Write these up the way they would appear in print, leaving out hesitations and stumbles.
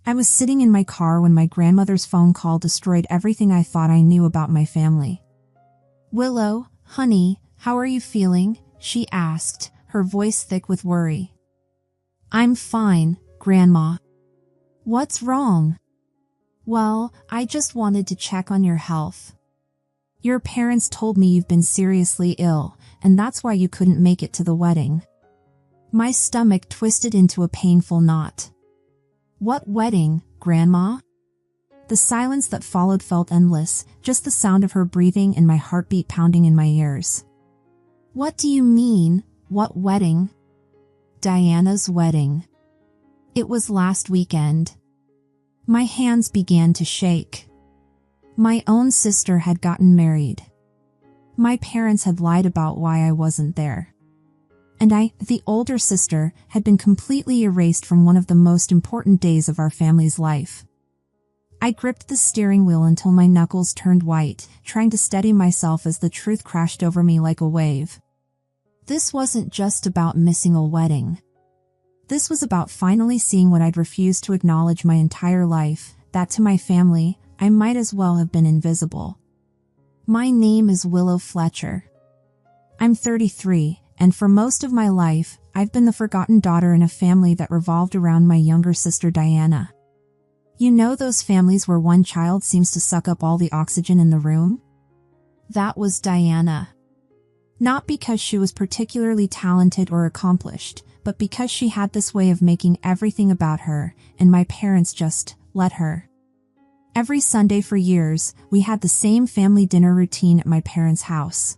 I was sitting in my car when my grandmother's phone call destroyed everything I thought I knew about my family. "Willow, honey, how are you feeling?" she asked, her voice thick with worry. "I'm fine, Grandma." "What's wrong?" "Well, I just wanted to check on your health. Your parents told me you've been seriously ill, and that's why you couldn't make it to the wedding." My stomach twisted into a painful knot. "What wedding, Grandma?" The silence that followed felt endless, just the sound of her breathing and my heartbeat pounding in my ears. "What do you mean, what wedding?" "Diana's wedding. It was last weekend." My hands began to shake. My own sister had gotten married. My parents had lied about why I wasn't there. And I, the older sister, had been completely erased from one of the most important days of our family's life. I gripped the steering wheel until my knuckles turned white, trying to steady myself as the truth crashed over me like a wave. This wasn't just about missing a wedding. This was about finally seeing what I'd refused to acknowledge my entire life, that to my family, I might as well have been invisible. My name is Willow Fletcher. I'm 33, and for most of my life, I've been the forgotten daughter in a family that revolved around my younger sister Diana. You know those families where one child seems to suck up all the oxygen in the room? That was Diana. Not because she was particularly talented or accomplished, but because she had this way of making everything about her, and my parents just let her. Every Sunday for years, we had the same family dinner routine at my parents' house.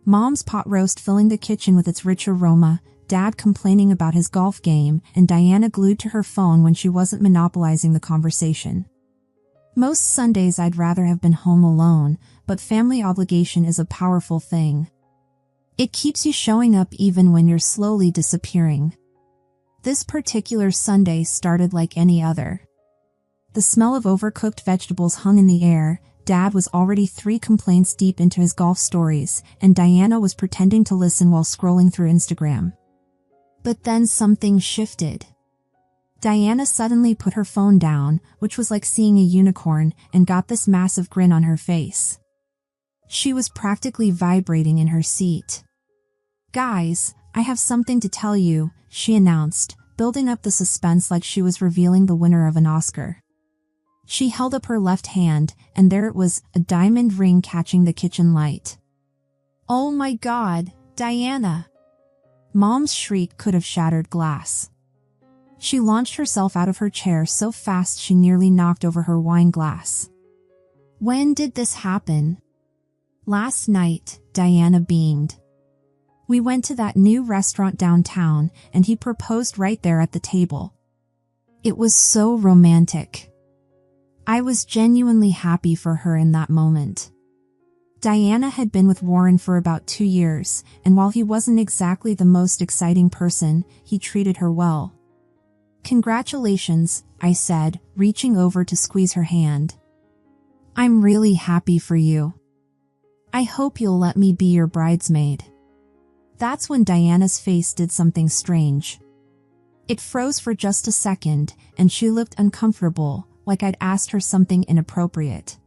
Mom's pot roast filling the kitchen with its rich aroma, Dad complaining about his golf game, and Diana glued to her phone when she wasn't monopolizing the conversation. Most Sundays I'd rather have been home alone, but family obligation is a powerful thing. It keeps you showing up even when you're slowly disappearing. This particular Sunday started like any other. The smell of overcooked vegetables hung in the air. Dad was already 3 complaints deep into his golf stories, and Diana was pretending to listen while scrolling through Instagram. But then something shifted. Diana suddenly put her phone down, which was like seeing a unicorn, and got this massive grin on her face. She was practically vibrating in her seat. "Guys, I have something to tell you," she announced, building up the suspense like she was revealing the winner of an Oscar. She held up her left hand, and there it was, a diamond ring catching the kitchen light. "Oh my God, Diana!" Mom's shriek could have shattered glass. She launched herself out of her chair so fast she nearly knocked over her wine glass. "When did this happen?" "Last night," Diana beamed. "We went to that new restaurant downtown, and he proposed right there at the table. It was so romantic." I was genuinely happy for her in that moment. Diana had been with Warren for about 2 years, and while he wasn't exactly the most exciting person, he treated her well. "Congratulations," I said, reaching over to squeeze her hand. "I'm really happy for you. I hope you'll let me be your bridesmaid." That's when Diana's face did something strange. It froze for just a second, and she looked uncomfortable, like I'd asked her something inappropriate.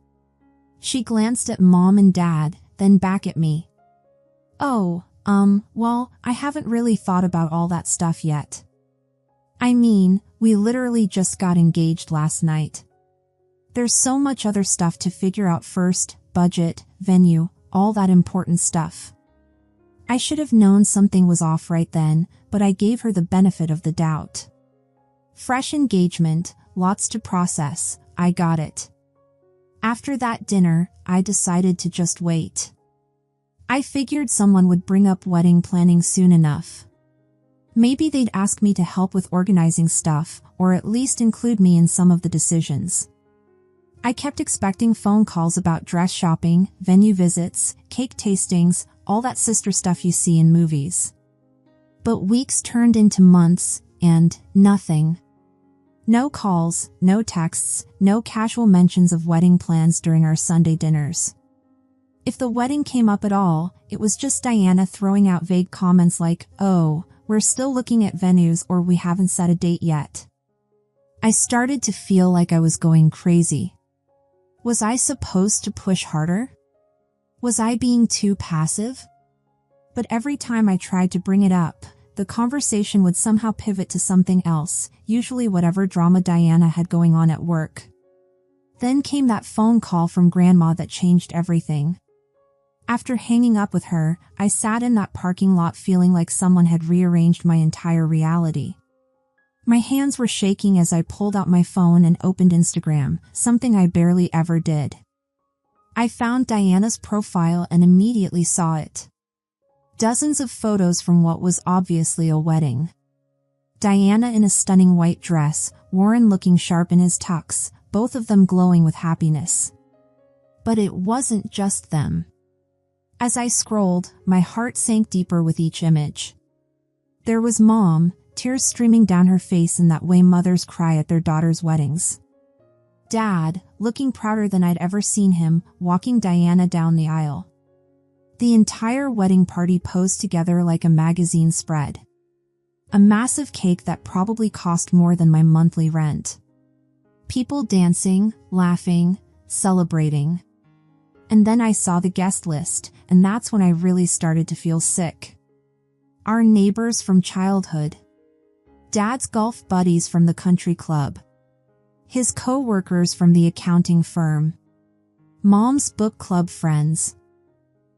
She glanced at Mom and Dad, then back at me. "Oh, well, I haven't really thought about all that stuff yet. I mean, we literally just got engaged last night. There's so much other stuff to figure out first, budget, venue, all that important stuff." I should have known something was off right then, but I gave her the benefit of the doubt. Fresh engagement, lots to process, I got it. After that dinner, I decided to just wait. I figured someone would bring up wedding planning soon enough. Maybe they'd ask me to help with organizing stuff, or at least include me in some of the decisions. I kept expecting phone calls about dress shopping, venue visits, cake tastings, all that sister stuff you see in movies. But weeks turned into months, and nothing. No calls, no texts, no casual mentions of wedding plans during our Sunday dinners. If the wedding came up at all, it was just Diana throwing out vague comments like, "Oh, we're still looking at venues," or "We haven't set a date yet." I started to feel like I was going crazy. Was I supposed to push harder? Was I being too passive? But every time I tried to bring it up, the conversation would somehow pivot to something else, usually whatever drama Diana had going on at work. Then came that phone call from Grandma that changed everything. After hanging up with her, I sat in that parking lot feeling like someone had rearranged my entire reality. My hands were shaking as I pulled out my phone and opened Instagram, something I barely ever did. I found Diana's profile and immediately saw it. Dozens of photos from what was obviously a wedding. Diana in a stunning white dress, Warren looking sharp in his tux, both of them glowing with happiness. But it wasn't just them. As I scrolled, my heart sank deeper with each image. There was Mom, tears streaming down her face in that way mothers cry at their daughters' weddings. Dad, looking prouder than I'd ever seen him, walking Diana down the aisle. The entire wedding party posed together like a magazine spread. A massive cake that probably cost more than my monthly rent. People dancing, laughing, celebrating. And then I saw the guest list, and that's when I really started to feel sick. Our neighbors from childhood. Dad's golf buddies from the country club. His co-workers from the accounting firm. Mom's book club friends.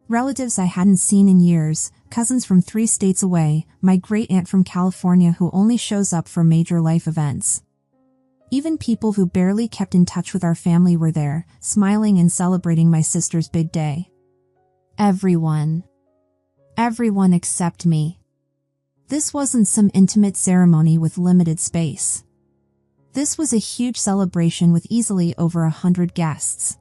Relatives I hadn't seen in years, cousins from 3 states away, my great-aunt from California who only shows up for major life events. Even people who barely kept in touch with our family were there, smiling and celebrating my sister's big day. Everyone. Everyone except me. This wasn't some intimate ceremony with limited space. This was a huge celebration with easily over 100 guests.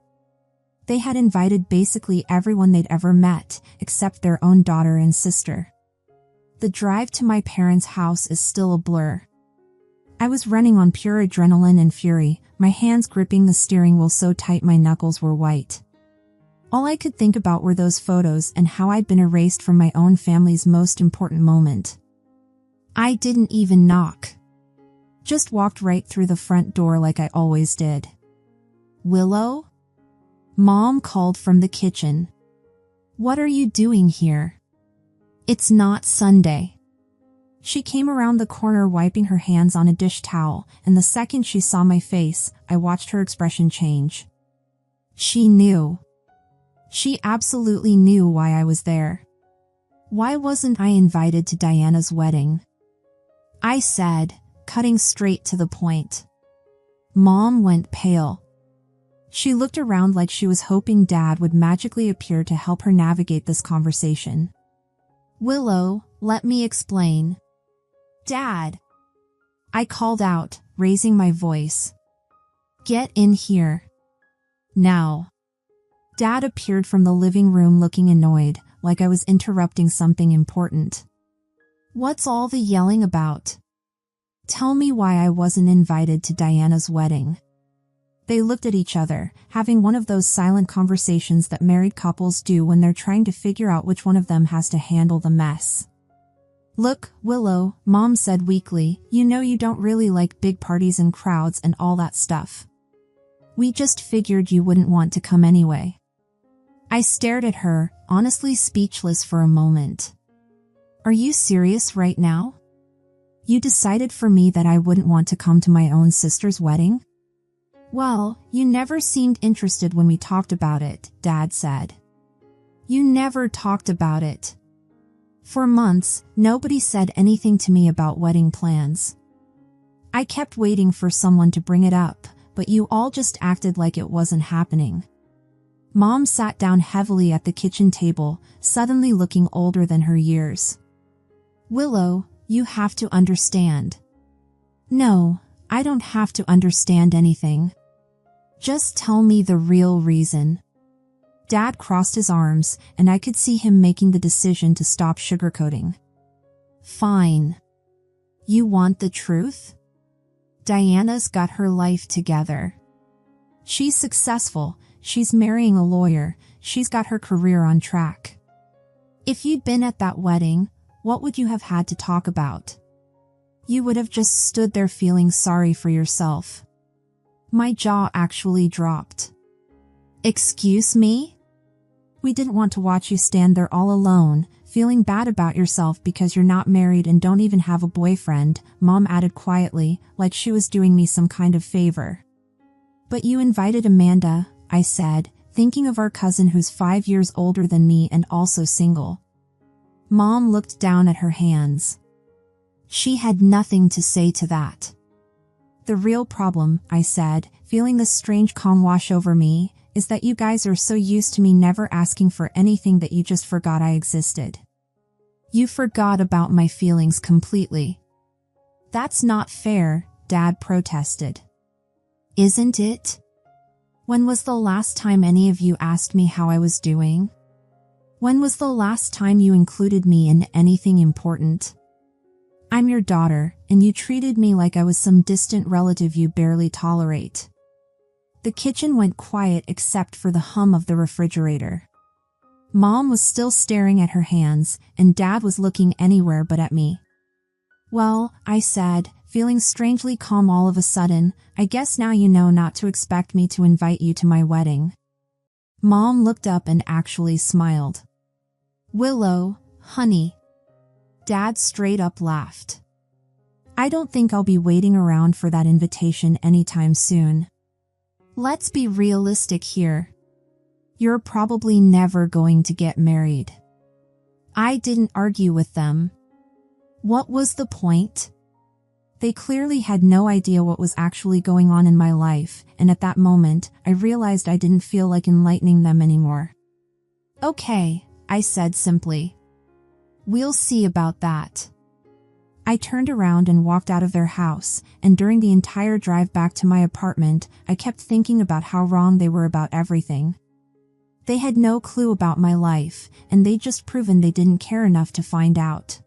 They had invited basically everyone they'd ever met, except their own daughter and sister. The drive to my parents' house is still a blur. I was running on pure adrenaline and fury, my hands gripping the steering wheel so tight my knuckles were white. All I could think about were those photos and how I'd been erased from my own family's most important moment. I didn't even knock. Just walked right through the front door like I always did. Willow? Mom called from the kitchen. What are you doing here? It's not Sunday. She came around the corner wiping her hands on a dish towel, and the second she saw my face, I watched her expression change. She knew. She absolutely knew why I was there. Why wasn't I invited to Diana's wedding? I said, cutting straight to the point. Mom went pale. She looked around like she was hoping Dad would magically appear to help her navigate this conversation. Willow, let me explain. Dad! I called out, raising my voice. Get in here. Now. Dad appeared from the living room looking annoyed, like I was interrupting something important. What's all the yelling about? Tell me why I wasn't invited to Diana's wedding. They looked at each other, having one of those silent conversations that married couples do when they're trying to figure out which one of them has to handle the mess. Look, Willow, Mom said weakly, you know you don't really like big parties and crowds and all that stuff. We just figured you wouldn't want to come anyway. I stared at her, honestly speechless for a moment. Are you serious right now? You decided for me that I wouldn't want to come to my own sister's wedding? Well, you never seemed interested when we talked about it, Dad said. You never talked about it. For months, nobody said anything to me about wedding plans. I kept waiting for someone to bring it up, but you all just acted like it wasn't happening. Mom sat down heavily at the kitchen table, suddenly looking older than her years. Willow, you have to understand. No, I don't have to understand anything. Just tell me the real reason. Dad crossed his arms, and I could see him making the decision to stop sugarcoating. Fine. You want the truth? Diana's got her life together. She's successful, she's marrying a lawyer, she's got her career on track. If you'd been at that wedding, what would you have had to talk about? You would have just stood there feeling sorry for yourself. My jaw actually dropped. Excuse me? We didn't want to watch you stand there all alone, feeling bad about yourself because you're not married and don't even have a boyfriend, Mom added quietly, like she was doing me some kind of favor. But you invited Amanda, I said, thinking of our cousin who's 5 years older than me and also single. Mom looked down at her hands. She had nothing to say to that. The real problem, I said, feeling this strange calm wash over me, is that you guys are so used to me never asking for anything that you just forgot I existed. You forgot about my feelings completely. That's not fair, Dad protested. Isn't it? When was the last time any of you asked me how I was doing? When was the last time you included me in anything important? I'm your daughter, and you treated me like I was some distant relative you barely tolerate. The kitchen went quiet except for the hum of the refrigerator. Mom was still staring at her hands, and Dad was looking anywhere but at me. Well, I said, feeling strangely calm all of a sudden, I guess now you know not to expect me to invite you to my wedding. Mom looked up and actually smiled. Willow, honey. Dad straight up laughed. I don't think I'll be waiting around for that invitation anytime soon. Let's be realistic here. You're probably never going to get married. I didn't argue with them. What was the point? They clearly had no idea what was actually going on in my life, and at that moment, I realized I didn't feel like enlightening them anymore. Okay, I said simply. We'll see about that. I turned around and walked out of their house, and during the entire drive back to my apartment, I kept thinking about how wrong they were about everything. They had no clue about my life, and they'd just proven they didn't care enough to find out.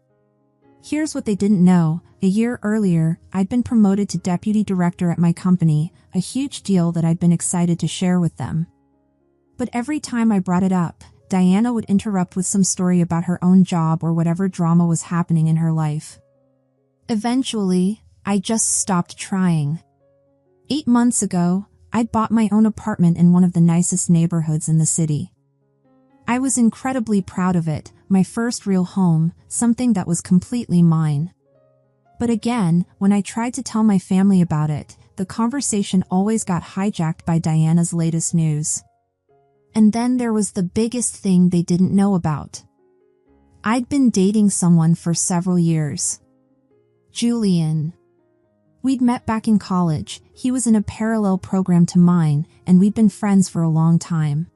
Here's what they didn't know. A year earlier, I'd been promoted to deputy director at my company, a huge deal that I'd been excited to share with them. But every time I brought it up, Diana would interrupt with some story about her own job or whatever drama was happening in her life. Eventually, I just stopped trying. 8 months ago, I'd bought my own apartment in one of the nicest neighborhoods in the city. I was incredibly proud of it, my first real home, something that was completely mine. But again, when I tried to tell my family about it, the conversation always got hijacked by Diana's latest news. And then there was the biggest thing they didn't know about. I'd been dating someone for several years. Julian. We'd met back in college, he was in a parallel program to mine, and we'd been friends for a long time.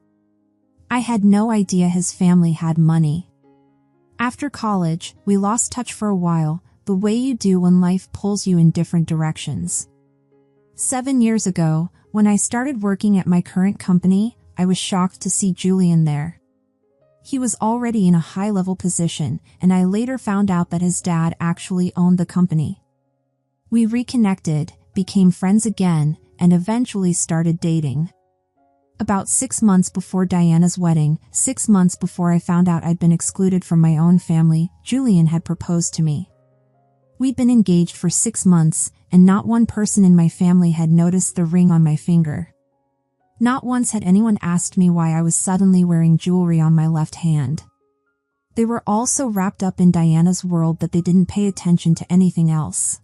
I had no idea his family had money. After college, we lost touch for a while, the way you do when life pulls you in different directions. 7 years ago, when I started working at my current company, I was shocked to see Julian there. He was already in a high-level position, and I later found out that his dad actually owned the company. We reconnected, became friends again, and eventually started dating. About 6 months before Diana's wedding, 6 months before I found out I'd been excluded from my own family, Julian had proposed to me. We'd been engaged for 6 months, and not one person in my family had noticed the ring on my finger. Not once had anyone asked me why I was suddenly wearing jewelry on my left hand. They were all so wrapped up in Diana's world that they didn't pay attention to anything else.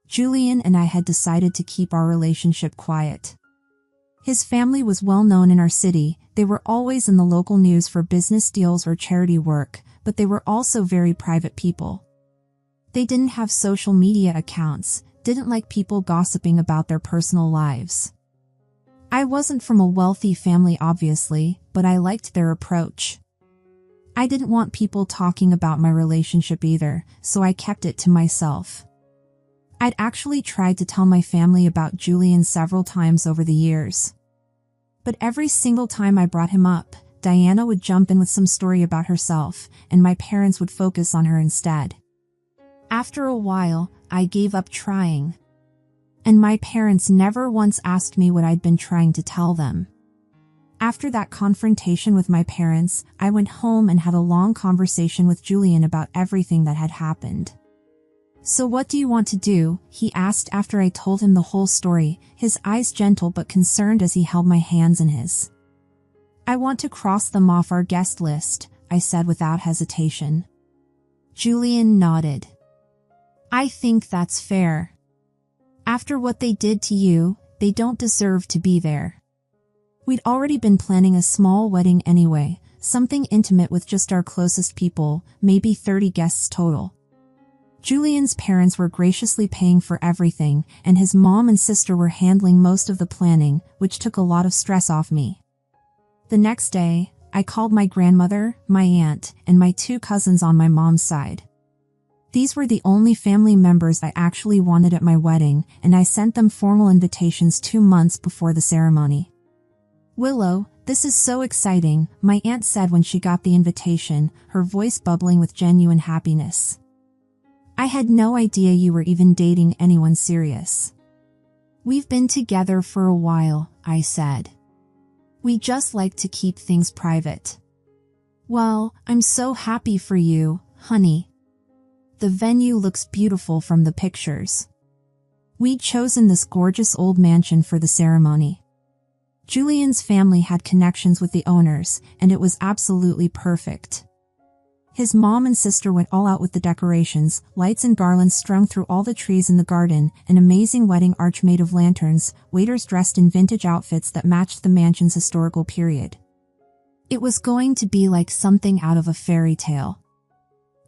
Julian and I had decided to keep our relationship quiet. His family was well known in our city, they were always in the local news for business deals or charity work, but they were also very private people. They didn't have social media accounts, didn't like people gossiping about their personal lives. I wasn't from a wealthy family obviously, but I liked their approach. I didn't want people talking about my relationship either, so I kept it to myself. I'd actually tried to tell my family about Julian several times over the years. But every single time I brought him up, Diana would jump in with some story about herself, and my parents would focus on her instead. After a while, I gave up trying. And my parents never once asked me what I'd been trying to tell them. After that confrontation with my parents, I went home and had a long conversation with Julian about everything that had happened. "So what do you want to do?" he asked after I told him the whole story, his eyes gentle but concerned as he held my hands in his. "I want to cross them off our guest list," I said without hesitation. Julian nodded. "I think that's fair. After what they did to you, they don't deserve to be there." We'd already been planning a small wedding anyway, something intimate with just our closest people, maybe 30 guests total. Julian's parents were graciously paying for everything, and his mom and sister were handling most of the planning, which took a lot of stress off me. The next day, I called my grandmother, my aunt, and my 2 cousins on my mom's side. These were the only family members I actually wanted at my wedding, and I sent them formal invitations 2 months before the ceremony. "Willow, this is so exciting," my aunt said when she got the invitation, her voice bubbling with genuine happiness. "I had no idea you were even dating anyone serious." "We've been together for a while," I said. "We just like to keep things private." "Well, I'm so happy for you, honey. The venue looks beautiful from the pictures." We'd chosen this gorgeous old mansion for the ceremony. Julian's family had connections with the owners, and it was absolutely perfect. His mom and sister went all out with the decorations, lights and garlands strung through all the trees in the garden, an amazing wedding arch made of lanterns, waiters dressed in vintage outfits that matched the mansion's historical period. It was going to be like something out of a fairy tale.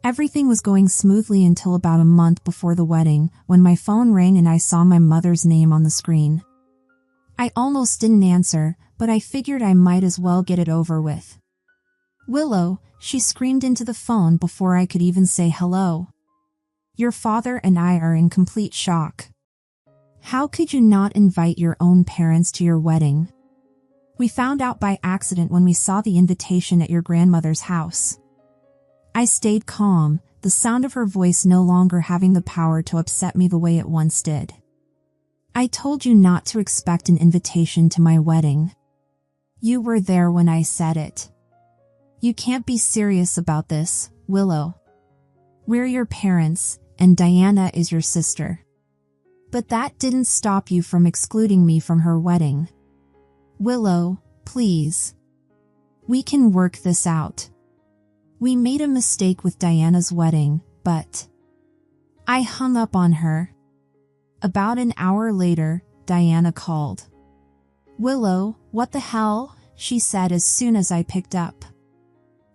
Everything was going smoothly until about a month before the wedding, when my phone rang and I saw my mother's name on the screen. I almost didn't answer, but I figured I might as well get it over with. "Willow," she screamed into the phone before I could even say hello. "Your father and I are in complete shock. How could you not invite your own parents to your wedding? We found out by accident when we saw the invitation at your grandmother's house." I stayed calm, the sound of her voice no longer having the power to upset me the way it once did. "I told you not to expect an invitation to my wedding. You were there when I said it. You can't be serious about this, Willow. We're your parents, and Diana is your sister. But that didn't stop you from excluding me from her wedding. Willow, please. We can work this out. We made a mistake with Diana's wedding, but..." I hung up on her. About an hour later, Diana called. "Willow, what the hell?" she said as soon as I picked up.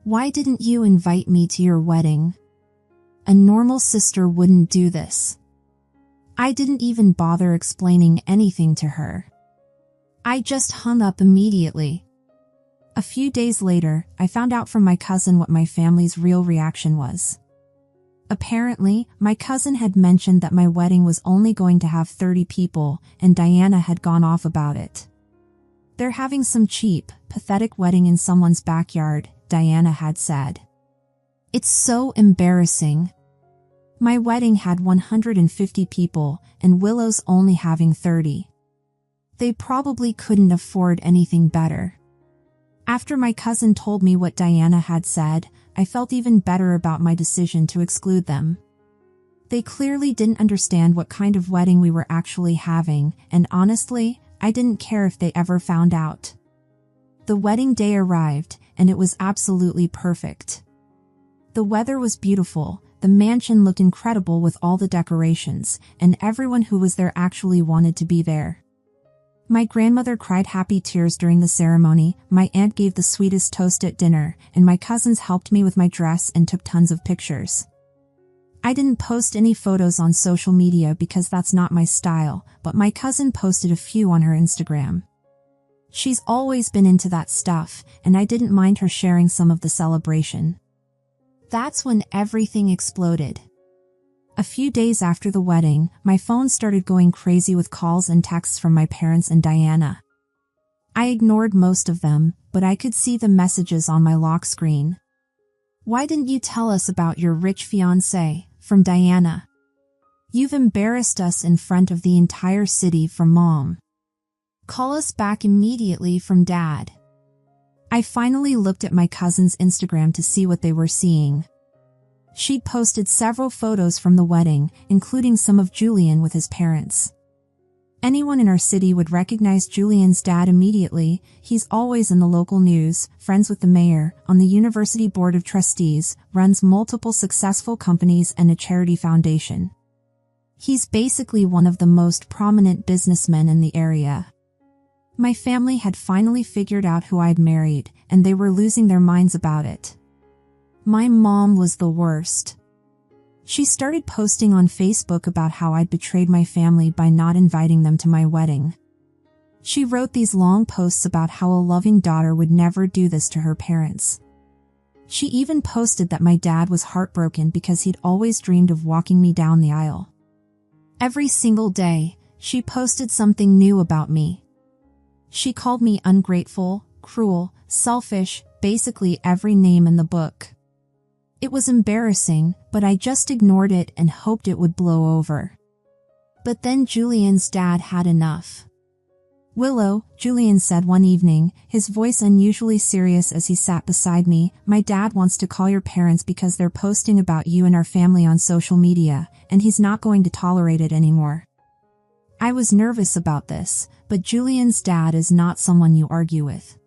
"Why didn't you invite me to your wedding? A normal sister wouldn't do this." I didn't even bother explaining anything to her. I just hung up immediately. A few days later, I found out from my cousin what my family's real reaction was. Apparently, my cousin had mentioned that my wedding was only going to have 30 people, and Diana had gone off about it. "They're having some cheap, pathetic wedding in someone's backyard," Diana had said. "It's so embarrassing. My wedding had 150 people, and Willow's only having 30. They probably couldn't afford anything better." After my cousin told me what Diana had said, I felt even better about my decision to exclude them. They clearly didn't understand what kind of wedding we were actually having, and honestly, I didn't care if they ever found out. The wedding day arrived, and it was absolutely perfect. The weather was beautiful, the mansion looked incredible with all the decorations, and everyone who was there actually wanted to be there. My grandmother cried happy tears during the ceremony, my aunt gave the sweetest toast at dinner, and my cousins helped me with my dress and took tons of pictures. I didn't post any photos on social media because that's not my style, but my cousin posted a few on her Instagram. She's always been into that stuff, and I didn't mind her sharing some of the celebration. That's when everything exploded. A few days after the wedding, my phone started going crazy with calls and texts from my parents and Diana. I ignored most of them, but I could see the messages on my lock screen. "Why didn't you tell us about your rich fiancé?" from Diana. "You've embarrassed us in front of the entire city," from Mom. "Call us back immediately," from Dad. I finally looked at my cousin's Instagram to see what they were seeing. She'd posted several photos from the wedding, including some of Julian with his parents. Anyone in our city would recognize Julian's dad immediately. He's always in the local news, friends with the mayor, on the university board of trustees, runs multiple successful companies and a charity foundation. He's basically one of the most prominent businessmen in the area. My family had finally figured out who I'd married, and they were losing their minds about it. My mom was the worst. She started posting on Facebook about how I'd betrayed my family by not inviting them to my wedding. She wrote these long posts about how a loving daughter would never do this to her parents. She even posted that my dad was heartbroken because he'd always dreamed of walking me down the aisle. Every single day, she posted something new about me. She called me ungrateful, cruel, selfish, basically every name in the book. It was embarrassing, but I just ignored it and hoped it would blow over. But then Julian's dad had enough. "Willow," Julian said one evening, his voice unusually serious as he sat beside me, "my dad wants to call your parents because they're posting about you and our family on social media, and he's not going to tolerate it anymore." I was nervous about this, but Julian's dad is not someone you argue with.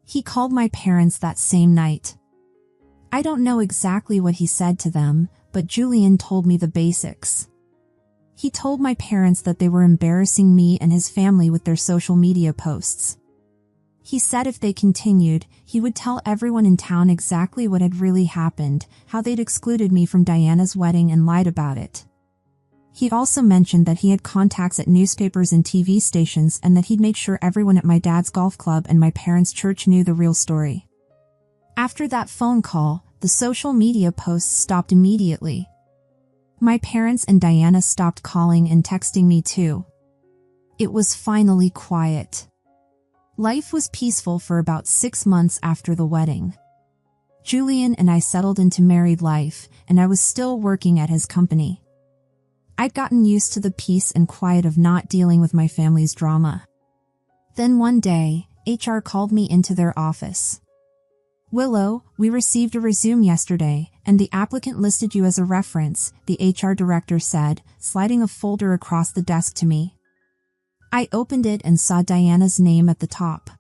He called my parents that same night. I don't know exactly what he said to them, but Julian told me the basics. He told my parents that they were embarrassing me and his family with their social media posts. He said if they continued, he would tell everyone in town exactly what had really happened, how they'd excluded me from Diana's wedding and lied about it. He also mentioned that he had contacts at newspapers and TV stations and that he'd make sure everyone at my dad's golf club and my parents' church knew the real story. After that phone call, the social media posts stopped immediately. My parents and Diana stopped calling and texting me too. It was finally quiet. Life was peaceful for about 6 months after the wedding. Julian and I settled into married life, and I was still working at his company. I'd gotten used to the peace and quiet of not dealing with my family's drama. Then one day, HR called me into their office. "Willow, we received a resume yesterday, and the applicant listed you as a reference," the HR director said, sliding a folder across the desk to me. I opened it and saw Diana's name at the top.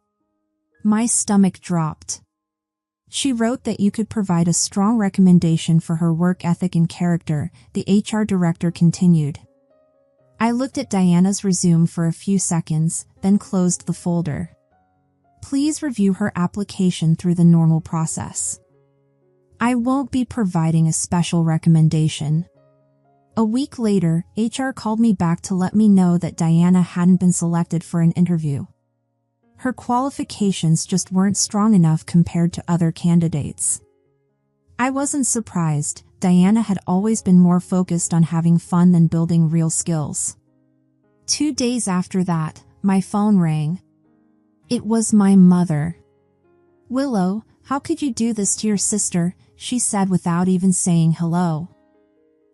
My stomach dropped. She wrote that you could provide a strong recommendation for her work ethic and character, the HR director continued. I looked at Diana's resume for a few seconds, then closed the folder. Please review her application through the normal process. I won't be providing a special recommendation. A week later, HR called me back to let me know that Diana hadn't been selected for an interview. Her qualifications just weren't strong enough compared to other candidates. I wasn't surprised. Diana had always been more focused on having fun than building real skills. 2 days after that, my phone rang. It was my mother. "Willow, how could you do this to your sister?" she said without even saying hello.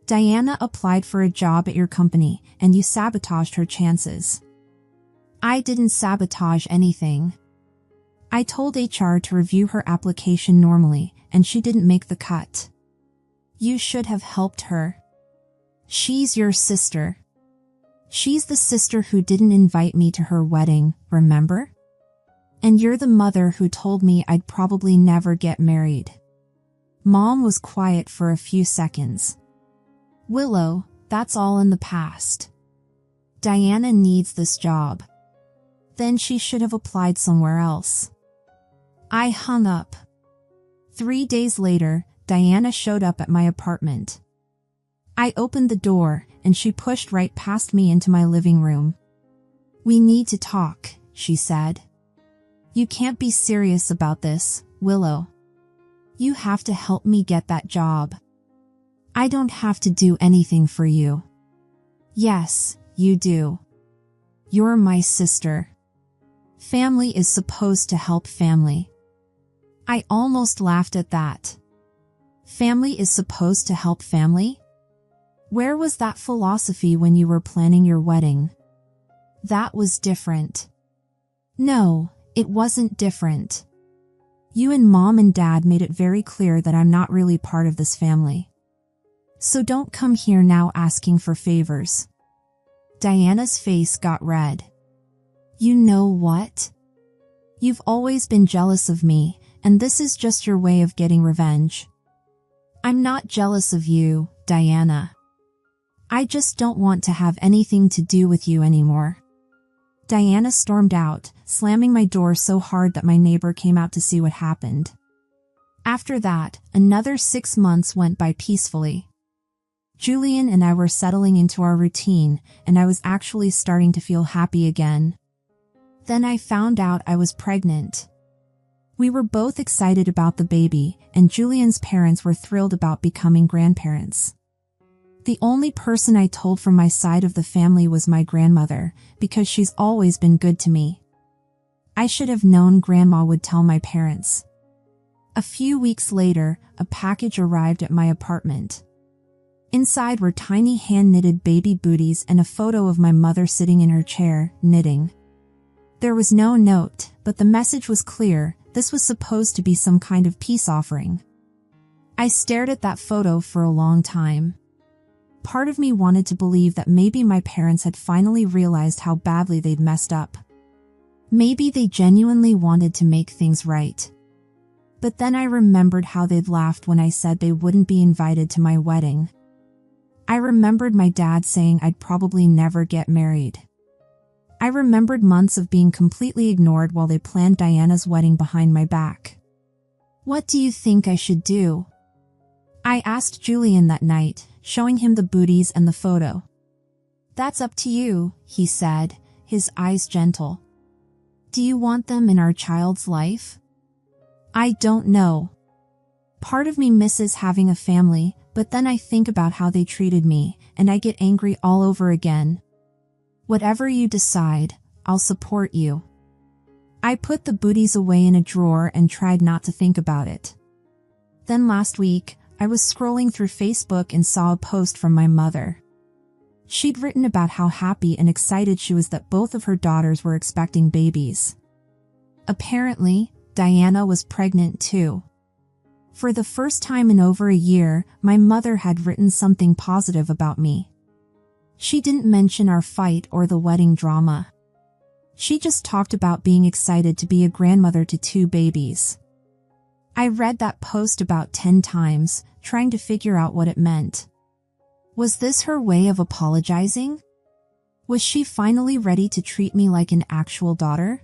"Diana applied for a job at your company, and you sabotaged her chances." I didn't sabotage anything. I told HR to review her application normally, and she didn't make the cut. You should have helped her. She's your sister. She's the sister who didn't invite me to her wedding, remember? And you're the mother who told me I'd probably never get married. Mom was quiet for a few seconds. "Willow, that's all in the past. Diana needs this job. Then she should have applied somewhere else." I hung up. 3 days later, Diana showed up at my apartment. I opened the door, and she pushed right past me into my living room. "We need to talk," she said. "You can't be serious about this, Willow. You have to help me get that job. I don't have to do anything for you." "Yes, you do. You're my sister. Family is supposed to help family." I almost laughed at that. Family is supposed to help family? Where was that philosophy when you were planning your wedding? That was different. No, it wasn't different. You and Mom and Dad made it very clear that I'm not really part of this family. So don't come here now asking for favors. Diana's face got red. You know what? You've always been jealous of me, and this is just your way of getting revenge. I'm not jealous of you, Diana. I just don't want to have anything to do with you anymore. Diana stormed out, slamming my door so hard that my neighbor came out to see what happened. After that, another 6 months went by peacefully. Julian and I were settling into our routine, and I was actually starting to feel happy again. Then I found out I was pregnant. We were both excited about the baby, and Julian's parents were thrilled about becoming grandparents. The only person I told from my side of the family was my grandmother, because she's always been good to me. I should have known Grandma would tell my parents. A few weeks later, a package arrived at my apartment. Inside were tiny hand-knitted baby booties and a photo of my mother sitting in her chair, knitting. There was no note, but the message was clear. This was supposed to be some kind of peace offering. I stared at that photo for a long time. Part of me wanted to believe that maybe my parents had finally realized how badly they'd messed up. Maybe they genuinely wanted to make things right. But then I remembered how they'd laughed when I said they wouldn't be invited to my wedding. I remembered my dad saying I'd probably never get married. I remembered months of being completely ignored while they planned Diana's wedding behind my back. What do you think I should do? I asked Julian that night, showing him the booties and the photo. That's up to you, he said, his eyes gentle. Do you want them in our child's life? I don't know. Part of me misses having a family, but then I think about how they treated me, and I get angry all over again. Whatever you decide, I'll support you. I put the booties away in a drawer and tried not to think about it. Then last week, I was scrolling through Facebook and saw a post from my mother. She'd written about how happy and excited she was that both of her daughters were expecting babies. Apparently, Diana was pregnant too. For the first time in over a year, my mother had written something positive about me. She didn't mention our fight or the wedding drama. She just talked about being excited to be a grandmother to 2 babies. I read that post about 10 times, trying to figure out what it meant. Was this her way of apologizing? Was she finally ready to treat me like an actual daughter?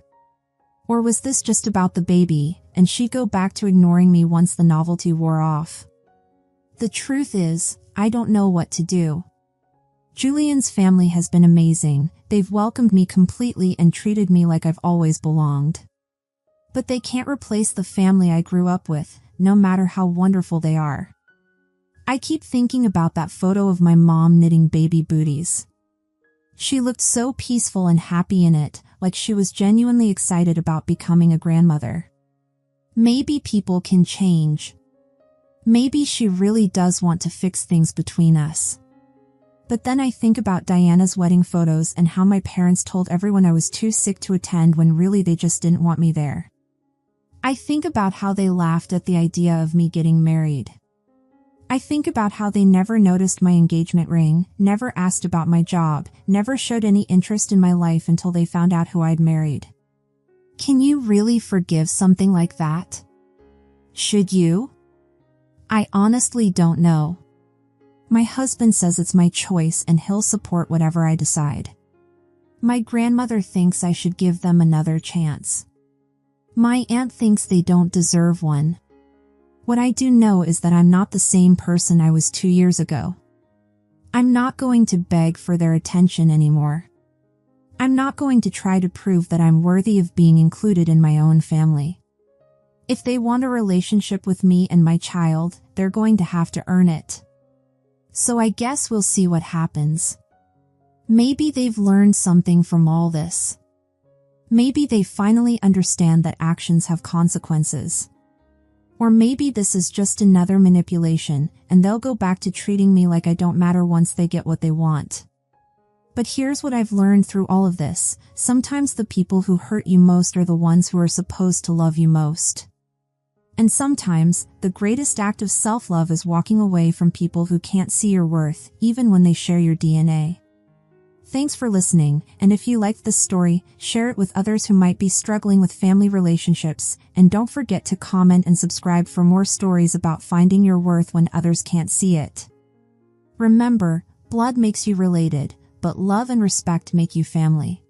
Or was this just about the baby, and she'd go back to ignoring me once the novelty wore off? The truth is, I don't know what to do. Julian's family has been amazing. They've welcomed me completely and treated me like I've always belonged. But they can't replace the family I grew up with, no matter how wonderful they are. I keep thinking about that photo of my mom knitting baby booties. She looked so peaceful and happy in it, like she was genuinely excited about becoming a grandmother. Maybe people can change. Maybe she really does want to fix things between us. But then I think about Diana's wedding photos and how my parents told everyone I was too sick to attend when really they just didn't want me there. I think about how they laughed at the idea of me getting married. I think about how they never noticed my engagement ring, never asked about my job, never showed any interest in my life until they found out who I'd married. Can you really forgive something like that? Should you? I honestly don't know. My husband says it's my choice and he'll support whatever I decide. My grandmother thinks I should give them another chance. My aunt thinks they don't deserve one. What I do know is that I'm not the same person I was 2 years ago. I'm not going to beg for their attention anymore. I'm not going to try to prove that I'm worthy of being included in my own family. If they want a relationship with me and my child, they're going to have to earn it. So I guess we'll see what happens. Maybe they've learned something from all this. Maybe they finally understand that actions have consequences. Or maybe this is just another manipulation, and they'll go back to treating me like I don't matter once they get what they want. But here's what I've learned through all of this. Sometimes the people who hurt you most are the ones who are supposed to love you most. And sometimes, the greatest act of self-love is walking away from people who can't see your worth, even when they share your DNA. Thanks for listening, and if you liked this story, share it with others who might be struggling with family relationships, and don't forget to comment and subscribe for more stories about finding your worth when others can't see it. Remember, blood makes you related, but love and respect make you family.